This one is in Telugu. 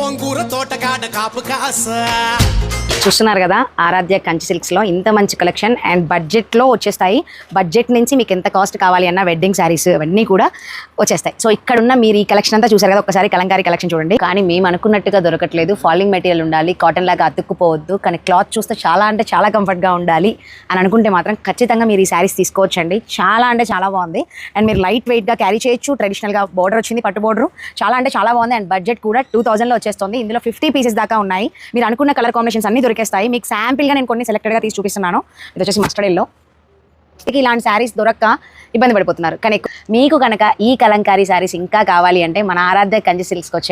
గోంగూర తోటకాడ కాపు కాస. చూస్తున్నారు కదా ఆరాధ్య కంచి సిల్క్స్లో ఇంత మంచి కలెక్షన్ అండ్ బడ్జెట్లో వచ్చేస్తాయి. బడ్జెట్ నుంచి మీకు ఎంత కాస్ట్ కావాలి అన్న వెడ్డింగ్ శారీస్ అవన్నీ కూడా వచ్చేస్తాయి. సో ఇక్కడున్న మీరు ఈ కలెక్షన్ అంతా చూసారు కదా, ఒకసారి కలంకారీ కలెక్షన్ చూడండి. కానీ మేము అనుకున్నట్టుగా దొరకట్లేదు. ఫాలింగ్ మెటీరియల్ ఉండాలి, కాటన్ లాగా అతుక్కుపోవద్దు, కానీ క్లాత్ చూస్తే చాలా అంటే చాలా కంఫర్ట్గా ఉండాలి అని అనుకుంటే మాత్రం ఖచ్చితంగా మీరు ఈ శారీస్ తీసుకోవచ్చండి. చాలా అంటే చాలా బాగుంది అండ్ మీరు లైట్ వెయిట్గా క్యారీ చేయొచ్చు. ట్రెడిషనల్గా బోర్డర్ వచ్చింది, పట్టు బోర్డర్, చాలా అంటే చాలా బాగుంది అండ్ బడ్జెట్ కూడా 2000లో వచ్చేస్తుంది. ఇందులో 50 పీసెస్ దాకా ఉన్నాయి. మీరు అనుకున్న కలర్ కాంబినేషన్స్ అన్ని దొరికేస్తాయి. మీకు శాంపిల్గా నేను కొన్ని సెలెక్టెడ్గా తీసి చూపిస్తున్నాను. ఇది వచ్చేసి మస్టర్డ్ ఎల్లో. ఇలాంటి శారీస్ దొరక్క ఇబ్బంది పడిపోతున్నారు. కానీ మీకు కనుక ఈ కలంకారీ శారీస్ ఇంకా కావాలి అంటే మన ఆరాధ్య కంచి సిల్క్స్కి వచ్చే